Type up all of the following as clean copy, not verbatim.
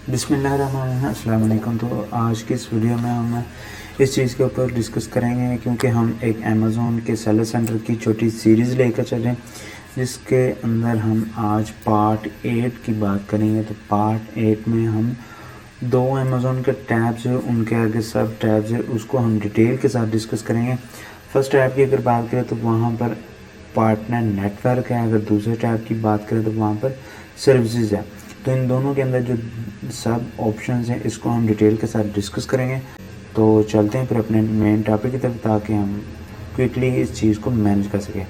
बिस्मिल्लाहिर्रहमानिर्रहीम। अस्सलाम वालेकुम। तो आज की इस वीडियो में हम इस चीज़ के ऊपर डिस्कस करेंगे क्योंकि हम एक अमेज़ॉन के सेलर सेंटर की छोटी सीरीज़ लेकर चल रहे हैं जिसके अंदर हम आज पार्ट 8 की बात करेंगे। तो पार्ट 8 में हम दो अमेज़ॉन के टैब्स है, उनके आगे सब टैब्स है, उसको हम डिटेल के साथ डिस्कस करेंगे। फर्स्ट टैब की अगर बात करें तो वहाँ पर पार्टनर नेटवर्क है, अगर दूसरे टैब की बात करें तो वहाँ पर सर्विसेज है। तो इन दोनों के अंदर जो सब ऑप्शंस हैं इसको हम डिटेल के साथ डिस्कस करेंगे। तो चलते हैं फिर अपने मेन टॉपिक की तरफ ताकि हम क्विकली इस चीज़ को मैनेज कर सकें।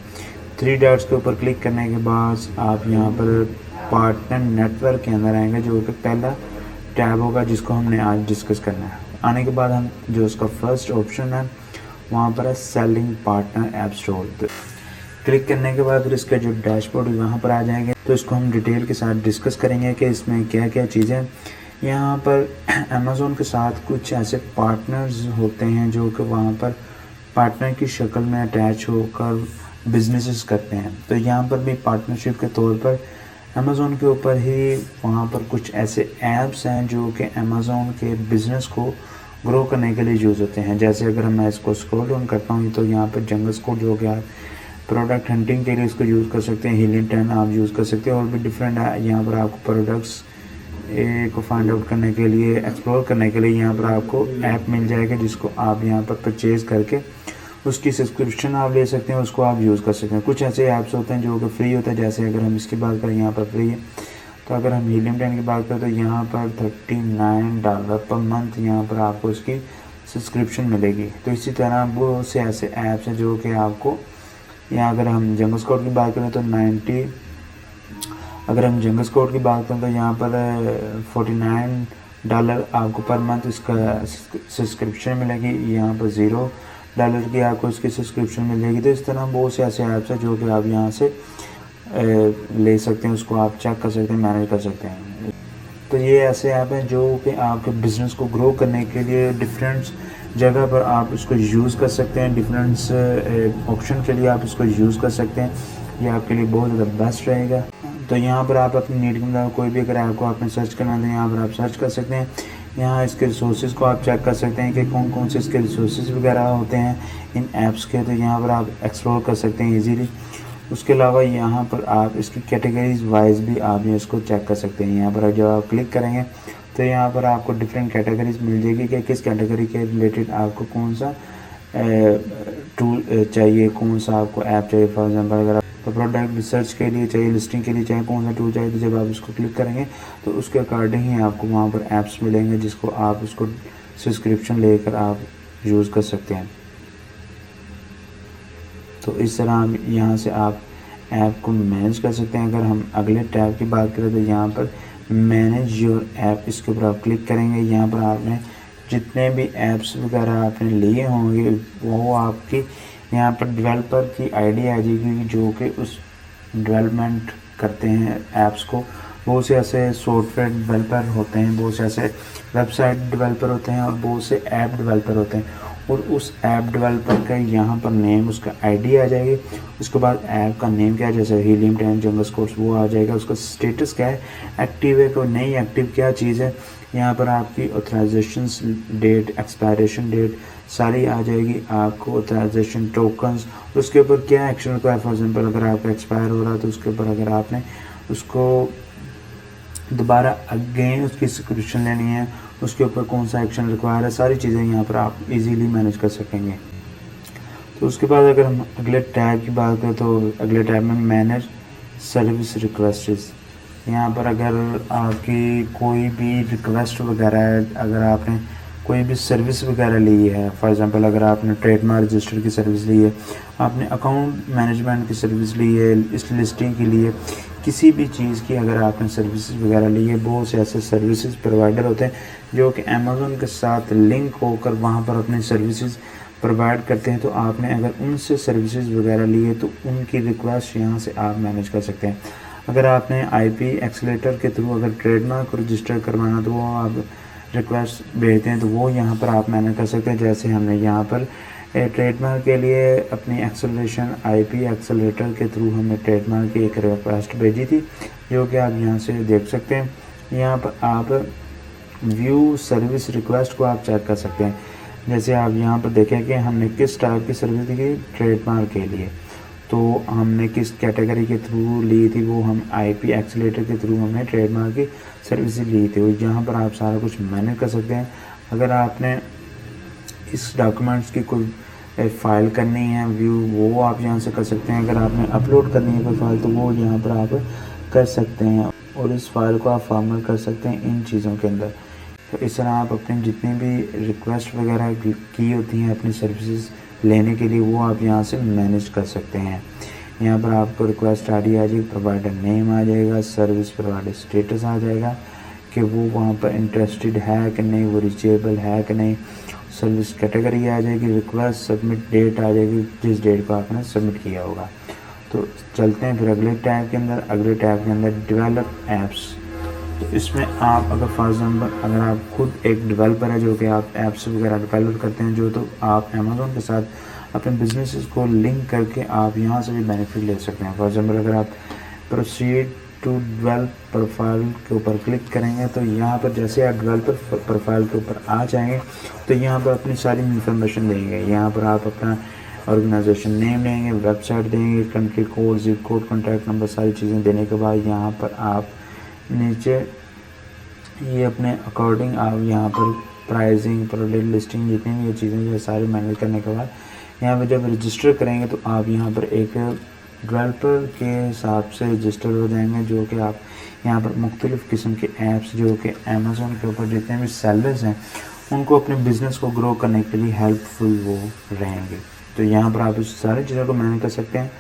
3 डॉट्स के ऊपर क्लिक करने के बाद आप यहाँ पर पार्टनर नेटवर्क के अंदर आएंगे जो कि पहला टैब होगा जिसको हमने आज डिस्कस करना है। आने के बाद हम जो उसका फर्स्ट ऑप्शन है वहाँ पर है selling partner app store. Click करने के बाद फिर इसका जो डैशबोर्ड वहाँ पर आ जाएंगे तो इसको हम डिटेल के साथ डिस्कस करेंगे कि इसमें क्या क्या चीज़ें। यहाँ पर अमेज़ॉन के साथ कुछ ऐसे पार्टनर्स होते हैं जो कि वहाँ पर पार्टनर की शक्ल में अटैच होकर बिजनेसेस करते हैं। तो यहाँ पर भी पार्टनरशिप के तौर पर अमेज़ॉन के ऊपर ही वहाँ पर कुछ ऐसे ऐप्स हैं जो कि अमेज़ॉन के बिज़नेस को ग्रो करने के लिए यूज़ होते हैं। जैसे अगर मैं इसको स्क्रॉल डाउन करता हूँ तो यहाँ पर जंगल स्कोर हो गया, प्रोडक्ट हंटिंग के लिए इसको यूज़ कर सकते हैं, हीलिंग 10 आप यूज़ कर सकते हैं और भी डिफरेंट है। यहाँ पर आपको प्रोडक्ट्स को फाइंड आउट करने के लिए, एक्सप्लोर करने के लिए यहाँ पर आपको ऐप मिल जाएगा जिसको आप यहाँ पर परचेज़ करके उसकी सब्सक्रिप्शन आप ले सकते हैं, उसको आप यूज़ कर सकते हैं। कुछ ऐसे ऐप्स होते हैं जो कि फ्री होते हैं, जैसे अगर हम इसकी बात करें यहाँ पर फ्री है। तो अगर हम हीलियम 10 की बात करें तो यहाँ पर $39 पर मंथ यहाँ पर आपको इसकी सब्सक्रिप्शन मिलेगी। तो इसी तरह बहुत से ऐसे ऐप्स हैं जो कि आपको यहाँ अगर हम जंगल स्कोर की बात करें तो 90, अगर हम जंगल स्कोर की बात करें तो यहाँ पर $49 आपको पर मंथ इसका सब्सक्रिप्शन मिलेगी। यहाँ पर $0 की आपको इसकी सब्सक्रिप्शन मिल जाएगी। तो इस तरह बहुत से ऐसे ऐप्स हैं जो कि आप यहाँ से ले सकते हैं, उसको आप चेक कर सकते हैं, मैनेज कर सकते हैं। तो ये ऐसे ऐप हैं जो कि आपके बिज़नेस को ग्रो करने के लिए डिफरेंट जगह पर आप इसको यूज़ कर सकते हैं, डिफरेंट ऑप्शन के लिए आप इसको यूज़ कर सकते हैं। ये आपके लिए बहुत ज़्यादा बेस्ट रहेगा। तो यहाँ पर आप अपनी नीड के मुताबिक कोई भी अगर ऐप को आपने सर्च करना है तो यहाँ पर आप सर्च कर सकते हैं। यहाँ इसके रिसोर्सेज को आप चेक कर सकते हैं कि कौन कौन से इसके रिसोर्सेज वगैरह होते हैं इन ऐप्स के। तो यहाँ पर आप एक्सप्लोर कर सकते हैं ईजीली। उसके अलावा यहाँ पर आप इसकी कैटेगरीज वाइज भी आप इसको चेक कर सकते हैं। यहाँ पर जब आप क्लिक करेंगे तो यहाँ पर आपको डिफरेंट कैटेगरीज मिल जाएगी कि किस कैटेगरी के रिलेटेड आपको कौन सा टूल चाहिए, कौन सा आपको ऐप चाहिए। फॉर एग्जांपल अगर तो प्रोडक्ट रिसर्च के लिए चाहिए, लिस्टिंग के लिए चाहिए, कौन सा टूल चाहिए। तो जब आप इसको क्लिक करेंगे तो उसके अकॉर्डिंग ही आपको वहाँ पर ऐप्स मिलेंगे जिसको आप उसको सब्सक्रिप्शन लेकर आप यूज़ कर सकते हैं। तो इस तरह यहाँ से आप ऐप को मैनेज कर सकते हैं। अगर हम अगले टैब की बात करें तो यहाँ पर मैनेज योर ऐप, इसके ऊपर आप क्लिक करेंगे। यहाँ पर आपने जितने भी ऐप्स वगैरह आपने लिए होंगे वो आपकी यहाँ पर डेवलपर की आईडी आ जाएगी जो कि उस डेवलपमेंट करते हैं ऐप्स को। बहुत से ऐसे सॉफ्टवेयर डेवलपर होते हैं, बहुत से ऐसे वेबसाइट डेवलपर होते हैं और बहुत से ऐप डेवलपर होते हैं। और उस ऐप डेवलपर का यहाँ पर नेम, उसका आईडी आ जाएगी। उसके बाद ऐप का नेम क्या है, जैसे हीलियम 10 जंगल स्कोर्स वो आ जाएगा। उसका स्टेटस क्या है, एक्टिव है तो नहीं एक्टिव क्या चीज़ है। यहाँ पर आपकी ऑथराइजेशन डेट, एक्सपायरेशन डेट सारी आ जाएगी। आपको ऑथराइजेशन टोकन्स, उसके ऊपर क्या एक्शन रिक्वायर। फॉर एग्जांपल अगर आपका एक्सपायर हो रहा है तो उसके ऊपर अगर आपने उसको दोबारा अगेन उसकी सब्सक्रिप्शन लेनी है उसके ऊपर कौन सा एक्शन रिक्वायर है, सारी चीज़ें यहाँ पर आप इजीली मैनेज कर सकेंगे। तो उसके बाद अगर हम अगले टैब की बात करें तो अगले टैब में मैनेज सर्विस रिक्वेस्ट्स। यहाँ पर अगर आपकी कोई भी रिक्वेस्ट वगैरह है, अगर आपने कोई भी सर्विस वगैरह ली है, फॉर एग्जांपल अगर आपने ट्रेडमार्क रजिस्टर की सर्विस ली है, आपने अकाउंट मैनेजमेंट की सर्विस ली है, इस लिस्टिंग के लिए किसी भी चीज़ की अगर आपने सर्विसेज वगैरह ली है, बहुत से ऐसे सर्विसेज प्रोवाइडर होते हैं जो कि अमेज़ॉन के साथ लिंक होकर वहाँ पर अपनी सर्विसेज प्रोवाइड करते हैं। तो आपने अगर उनसे सर्विसेज वगैरह ली है तो उनकी रिक्वेस्ट यहाँ से आप मैनेज कर सकते हैं। अगर आपने आईपी एक्सेलेटर के थ्रू अगर ट्रेडमार्क को रजिस्टर करवाना तो वो आप रिक्वेस्ट भेजते हैं तो वो यहाँ पर आप मैनेज कर सकते हैं। जैसे हमने यहाँ पर ट्रेडमार्क के लिए अपनी एक्सेलरेशन आईपी एक्सेलेटर के थ्रू हमने ट्रेडमार्क की एक रिक्वेस्ट भेजी थी जो कि आप यहाँ से देख सकते हैं। यहाँ पर आप व्यू सर्विस रिक्वेस्ट को आप चेक कर सकते हैं। जैसे आप यहाँ पर देखें कि हमने किस टाइप की सर्विस दी थी ट्रेडमार्क के लिए, तो हमने किस कैटेगरी के थ्रू ली थी, वो हम IP एक्सीलेटर के थ्रू हमने ट्रेडमार्क की सर्विस ली थी। और यहाँ पर आप सारा कुछ मैनेज कर सकते हैं। अगर आपने इस डॉक्यूमेंट्स की कोई फ़ाइल करनी है व्यू, वो आप यहाँ से कर सकते हैं। अगर आपने अपलोड करनी है कोई फ़ाइल, तो वो यहाँ पर आप कर सकते हैं और इस फाइल को आप फॉर्मेट कर सकते हैं इन चीज़ों के अंदर। तो इस तरह आप अपनी जितनी भी रिक्वेस्ट वगैरह की होती हैं अपनी सर्विसेज लेने के लिए, वो आप यहाँ से मैनेज कर सकते हैं। यहाँ पर आपको रिक्वेस्ट ID आ जाएगी, प्रोवाइडर नेम आ जाएगा, सर्विस प्रोवाइडर स्टेटस आ जाएगा कि वो वहाँ पर इंटरेस्टेड है कि नहीं, वो रीचेबल है कि नहीं, सर्विस कैटेगरी आ जाएगी, रिक्वेस्ट सबमिट डेट आ जाएगी, जिस डेट को आपने सबमिट किया होगा। तो चलते हैं फिर अगले टैब के अंदर। अगले टैब के अंदर डेवलप ऐप्स। तो इसमें आप अगर फॉर एग्जांपल अगर आप खुद एक डेवलपर है जो कि आप ऐप्स वगैरह डेवलप करते हैं, जो तो आप अमेज़ॉन के साथ अपने बिजनेसेस को लिंक करके आप यहाँ से भी बेनिफिट ले सकते हैं। फॉर एग्जांपल अगर आप प्रोसीड टू डेवलप प्रोफाइल के ऊपर क्लिक करेंगे, तो यहाँ पर जैसे आप डेवलपर प्रोफाइल के ऊपर आ जाएंगे, तो यहाँ पर अपनी सारी इंफॉर्मेशन देंगे। यहाँ पर आप अपना ऑर्गेनाइजेशन नेम देंगे, वेबसाइट देंगे, country code, zip code, contact number, सारी चीज़ें देने के बाद यहाँ पर आप नीचे ये अपने अकॉर्डिंग आप यहाँ पर प्राइसिंग, प्रोडक्ट लिस्टिंग, जितनी भी ये चीज़ें ये सारी मैनेज करने के बाद यहाँ पर जब रजिस्टर करेंगे, तो आप यहाँ पर एक डेवलपर के हिसाब से रजिस्टर हो जाएंगे, जो कि आप यहाँ पर मुख्तलिफ़ किस्म के ऐप्स जो कि अमेज़ॉन के ऊपर जितने भी सेलर्स हैं उनको अपने बिज़नेस को ग्रो करने के लिए हेल्पफुल वो रहेंगे। तो यहाँ पर आप इस सारी चीज़ों को मैनेज कर सकते हैं।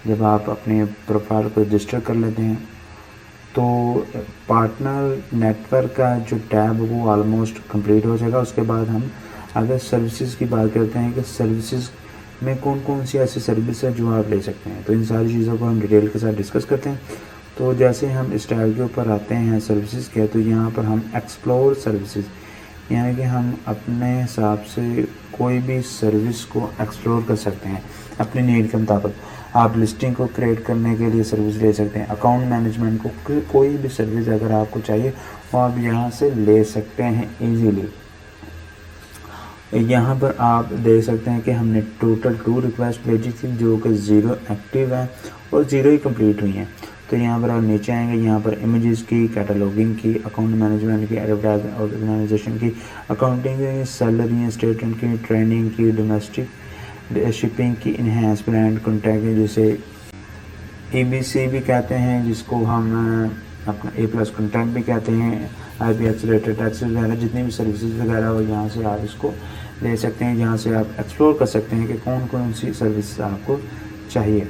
जब आप अपने प्रोफाइल को रजिस्टर कर लेते हैं, तो पार्टनर नेटवर्क का जो टैब है वो ऑलमोस्ट कंप्लीट हो जाएगा। उसके बाद हम अगर सर्विसेज की बात करते हैं कि सर्विसेज में कौन कौन सी ऐसी सर्विस है जो आप ले सकते हैं, तो इन सारी चीज़ों को हम डिटेल के साथ डिस्कस करते हैं। तो जैसे हम इस टैब के ऊपर आते हैं सर्विसेज के, तो यहाँ पर हम एक्सप्लोर सर्विसेज, यानी कि हम अपने हिसाब से कोई भी सर्विस को एक्सप्लोर कर सकते हैं अपनी नीड के मुताबिक। आप लिस्टिंग को क्रिएट करने के लिए सर्विस ले सकते हैं, अकाउंट मैनेजमेंट को, कोई भी सर्विस अगर आपको चाहिए वो आप यहाँ से ले सकते हैं ईजीली। यहाँ पर आप देख सकते हैं कि हमने टोटल 2 रिक्वेस्ट भेजी थी जो कि 0 एक्टिव है और 0 ही कंप्लीट हुई हैं। तो यहाँ पर आप नीचे आएंगे, यहाँ पर इमेजेस की, कैटलॉगिंग की, अकाउंट मैनेजमेंट की, एडवर्टाइजमेंट ऑर्गेनाइजेशन की, अकाउंटिंग की, सैलरी स्टेटमेंट की, ट्रेनिंग की, डोमेस्टिक शिपिंग की, इनहेंस ब्रांड कॉन्टैक्ट, जिसे EBC भी कहते हैं, जिसको हम अपना A+ कॉन्टैक्ट भी कहते हैं, IP एक्सीलेटर, टैक्सेस वगैरह, जितनी भी सर्विसेज वगैरह हो, यहाँ से आप इसको ले सकते हैं। यहाँ से आप एक्सप्लोर कर सकते हैं कि कौन कौन सी सर्विस आपको चाहिए।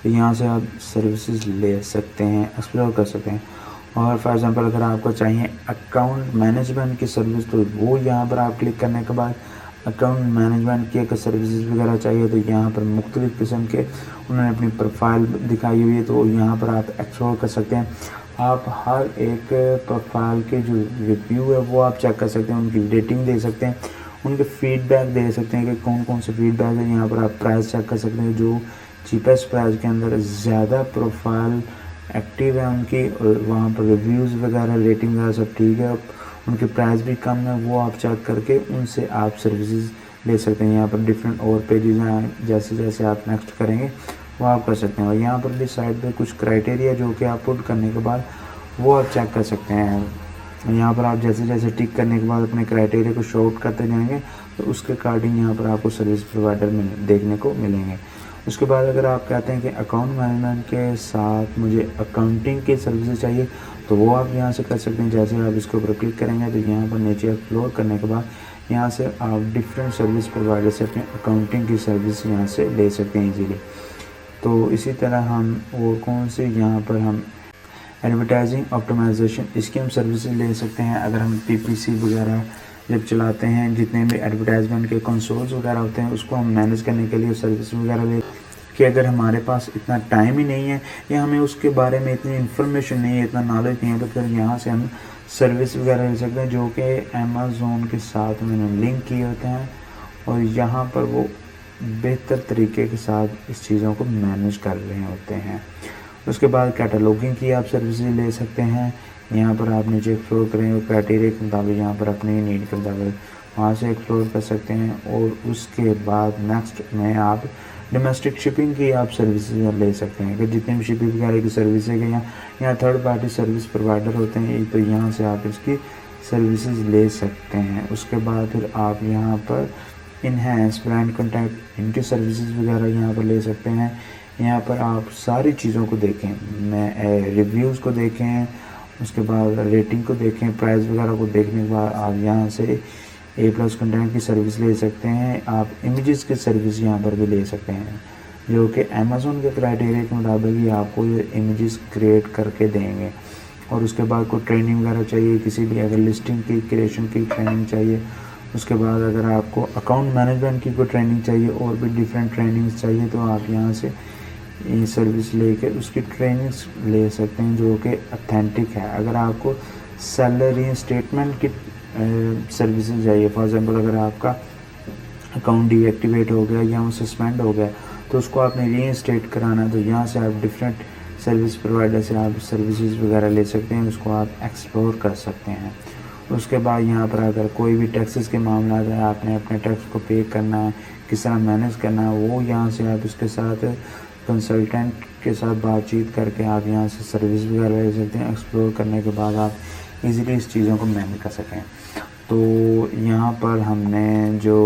तो यहाँ से आप सर्विसेज ले सकते हैं, एक्सप्लोर कर सकते हैं। और फॉर एग्जांपल अगर आपको चाहिए अकाउंट मैनेजमेंट की सर्विस, तो वो यहाँ पर आप क्लिक करने के बाद अकाउंट मैनेजमेंट की अगर सर्विसेज वगैरह चाहिए, तो यहाँ पर मुख्तलिफ़ किस्म के उन्होंने अपनी प्रोफाइल दिखाई हुई है, तो यहाँ पर आप एक्सप्लोर कर सकते हैं। आप हर एक प्रोफाइल के जो रिव्यू है वो आप चेक कर सकते हैं, उनकी रेटिंग दे सकते हैं, उनके फीडबैक दे सकते हैं कि कौन कौन से फीडबैक है। यहाँ पर आप प्राइस चेक कर सकते हैं, जो चीपेस्ट प्राइस के अंदर ज़्यादा प्रोफाइल एक्टिव है उनकी, और वहाँ पर रिव्यूज़ वगैरह, रेटिंग वगैरह सब ठीक है, उनकी प्राइस भी कम है, वो आप चेक करके उनसे आप सर्विसेज ले सकते हैं। यहाँ पर डिफरेंट और पेजेस हैं, जैसे जैसे आप नेक्स्ट करेंगे वो आप कर सकते हैं। और यहाँ पर भी साइड पे कुछ क्राइटेरिया जो कि आप पुट करने के बाद वो आप चेक कर सकते हैं। यहाँ पर आप जैसे जैसे टिक करने के बाद अपने क्राइटेरिया को शॉर्ट करते जाएंगे, तो उसके अकॉर्डिंग यहाँ पर आपको सर्विस प्रोवाइडर देखने को मिलेंगे। उसके बाद अगर आप कहते हैं कि अकाउंट मैनेजमेंट के साथ मुझे अकाउंटिंग की सर्विसेज चाहिए, तो वो आप यहाँ से कर सकते हैं। जैसे आप इसके ऊपर क्लिक करेंगे, तो यहाँ पर नीचे एक्सप्लोर करने के बाद यहाँ से आप डिफरेंट सर्विस प्रोवाइडर से अपने अकाउंटिंग की सर्विस यहाँ से ले सकते हैं ईजीली। तो इसी तरह हम और कौन से यहाँ पर हम एडवर्टाइजिंग ऑप्टिमाइजेशन, इसकी हम सर्विसेज ले सकते हैं। अगर हम PPC वगैरह जब चलाते हैं, जितने भी एडवर्टाइजमेंट के कंसोल्स वगैरह होते हैं, उसको हम मैनेज करने के लिए सर्विस वगैरह ले, कि अगर हमारे पास इतना टाइम ही नहीं है या हमें उसके बारे में इतनी इन्फॉर्मेशन नहीं है, इतना नॉलेज नहीं है, तो फिर यहाँ से हम सर्विस वगैरह ले सकते हैं जो कि अमेज़ॉन के साथ मैंने लिंक किए होते हैं, और यहाँ पर वो बेहतर तरीके के साथ इस चीज़ों को मैनेज कर रहे होते हैं। उसके बाद कैटलॉगिंग की आप सर्विसेज ले सकते हैं, यहाँ पर आप नीचे एक्सप्लोर करेंगे क्राइटेरिया के मुताबिक, यहाँ पर अपनी नीड के मुताबिक वहाँ से एक्सप्लोर कर सकते हैं। और उसके बाद नेक्स्ट में आप डोमेस्टिक शिपिंग की आप सर्विसेज ले सकते हैं कि जितनी भी शिपिंग वगैरह की सर्विसेज हैं यहाँ थर्ड पार्टी सर्विस प्रोवाइडर होते हैं, तो यहाँ से आप इसकी सर्विसेज ले सकते हैं। उसके बाद फिर आप यहाँ पर इनहेंस ब्रांड कॉन्टैक्ट इनकी सर्विसेज वगैरह यहाँ पर ले सकते हैं। यहाँ पर आप सारी चीज़ों को देखें, रिव्यूज़ को देखें, उसके बाद रेटिंग को देखें, प्राइस वगैरह को देखने के बाद आप यहाँ से A+ कंटेंट की सर्विस ले सकते हैं। आप इमेजेस की सर्विस यहाँ पर भी ले सकते हैं, जो कि अमेज़ोन के क्राइटेरिया के मुताबिक ही आपको ये इमेजेस क्रिएट करके देंगे। और उसके बाद कोई ट्रेनिंग वगैरह चाहिए, किसी भी अगर लिस्टिंग की क्रिएशन की ट्रेनिंग चाहिए, उसके बाद अगर आपको अकाउंट मैनेजमेंट की कोई ट्रेनिंग चाहिए और भी डिफरेंट ट्रेनिंग्स चाहिए, तो आप यहाँ से ये सर्विस लेकर उसकी ट्रेनिंग्स ले सकते हैं जो कि ऑथेंटिक है। अगर आपको सैलरी स्टेटमेंट की सर्विसेज चाहिए, फॉर एग्जांपल अगर आपका अकाउंट डीएक्टिवेट हो गया या वो सस्पेंड हो गया तो उसको आपने रीइंस्टेट कराना, तो यहाँ से आप डिफरेंट सर्विस प्रोवाइडर से आप सर्विसेज वगैरह ले सकते हैं, उसको आप एक्सप्लोर कर सकते हैं। उसके बाद यहाँ पर अगर कोई भी टैक्सेस के मामला है, आपने अपने टैक्स को पे करना है, किस तरह मैनेज करना है, वो यहाँ से आप इसके साथ कंसल्टेंट के साथ बातचीत करके आप यहाँ से सर्विस वगैरह ले सकते हैं। एक्सप्लोर करने के बाद आप इजीली इस चीज़ों को मैनेज कर सकें। तो यहाँ पर हमने जो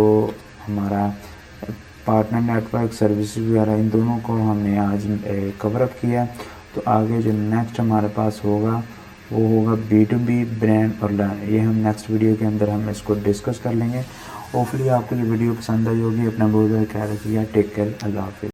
हमारा पार्टनर नेटवर्क सर्विसेज वगैरह इन दोनों को हमने आज कवर अप किया। तो आगे जो नेक्स्ट हमारे पास होगा वो होगा B2B ब्रांड और लर्न। ये हम नेक्स्ट वीडियो के अंदर हम इसको डिस्कस कर लेंगे। होपफुली आपको ये वीडियो पसंद आई होगी। अपना बहुत ख्याल रखिए। Take care. अल्लाह हाफिज़।